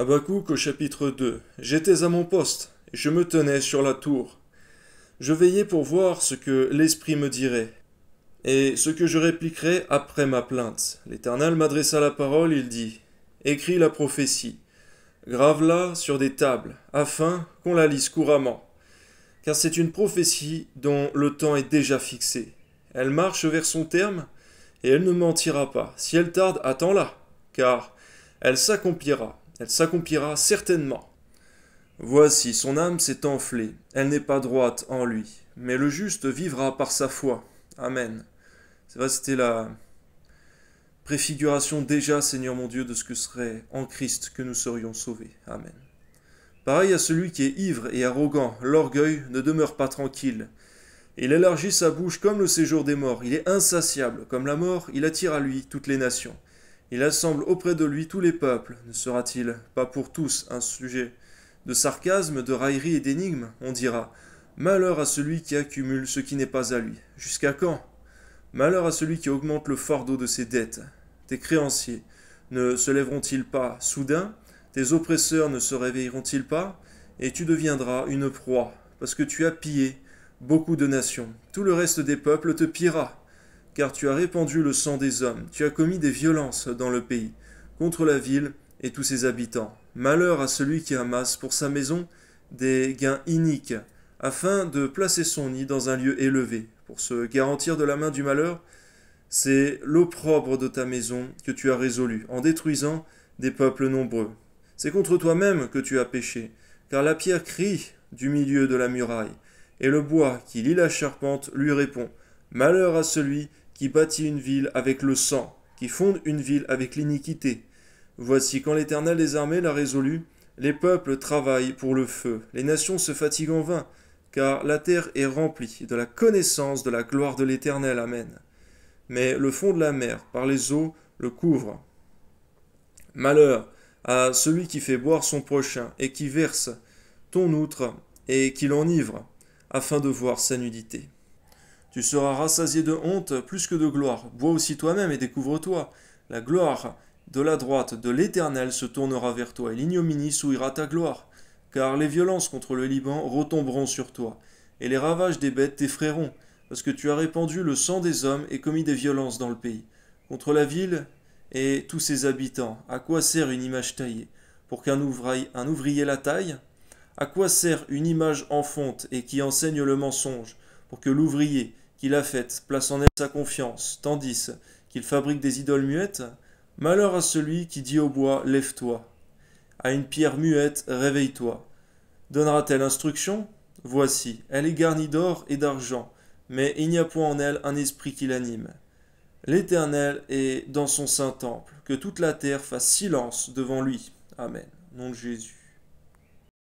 Habakkuk au chapitre 2. J'étais à mon poste, et je me tenais sur la tour. Je veillais pour voir ce que l'Esprit me dirait, et ce que je répliquerais après ma plainte. L'Éternel m'adressa la parole, il dit, écris la prophétie, grave-la sur des tables, afin qu'on la lise couramment. Car c'est une prophétie dont le temps est déjà fixé. Elle marche vers son terme, et elle ne mentira pas. Si elle tarde, attends-la, car elle s'accomplira certainement. Voici, son âme s'est enflée, elle n'est pas droite en lui, mais le juste vivra par sa foi. Amen. C'est vrai, c'était la préfiguration déjà, Seigneur mon Dieu, de ce que serait en Christ que nous serions sauvés. Amen. Pareil à celui qui est ivre et arrogant, l'orgueil ne demeure pas tranquille. Il élargit sa bouche comme le séjour des morts, il est insatiable, comme la mort, il attire à lui toutes les nations. Il assemble auprès de lui tous les peuples. Ne sera-t-il pas pour tous un sujet de sarcasme, de raillerie et d'énigmes? On dira, malheur à celui qui accumule ce qui n'est pas à lui. Jusqu'à quand? Malheur à celui qui augmente le fardeau de ses dettes. Tes créanciers ne se lèveront-ils pas soudain? Tes oppresseurs ne se réveilleront-ils pas? Et tu deviendras une proie, parce que tu as pillé beaucoup de nations. Tout le reste des peuples te pillera. Car tu as répandu le sang des hommes, tu as commis des violences dans le pays, contre la ville et tous ses habitants. Malheur à celui qui amasse pour sa maison des gains iniques, afin de placer son nid dans un lieu élevé. Pour se garantir de la main du malheur, c'est l'opprobre de ta maison que tu as résolu, en détruisant des peuples nombreux. C'est contre toi-même que tu as péché, car la pierre crie du milieu de la muraille, et le bois qui lie la charpente lui répond. Malheur à celui qui bâtit une ville avec le sang, qui fonde une ville avec l'iniquité. Voici, quand l'Éternel des armées l'a résolu, les peuples travaillent pour le feu, les nations se fatiguent en vain, car la terre est remplie de la connaissance de la gloire de l'Éternel. Amen. Mais le fond de la mer, par les eaux, le couvre. Malheur à celui qui fait boire son prochain et qui verse ton outre et qui l'enivre, afin de voir sa nudité. Tu seras rassasié de honte plus que de gloire. Bois aussi toi-même et découvre-toi. La gloire de la droite de l'Éternel se tournera vers toi, et l'ignominie souillera ta gloire. Car les violences contre le Liban retomberont sur toi, et les ravages des bêtes t'effrayeront, parce que tu as répandu le sang des hommes et commis des violences dans le pays. Contre la ville et tous ses habitants, à quoi sert une image taillée? Pour qu'un ouvrier la taille? À quoi sert une image en fonte et qui enseigne le mensonge? Pour que l'ouvrier qui l'a faite place en elle sa confiance, tandis qu'il fabrique des idoles muettes? Malheur à celui qui dit au bois, lève-toi, à une pierre muette, réveille-toi. Donnera-t-elle instruction? Voici, elle est garnie d'or et d'argent, mais il n'y a point en elle un esprit qui l'anime. L'Éternel est dans son saint temple, que toute la terre fasse silence devant lui. Amen. Nom de Jésus.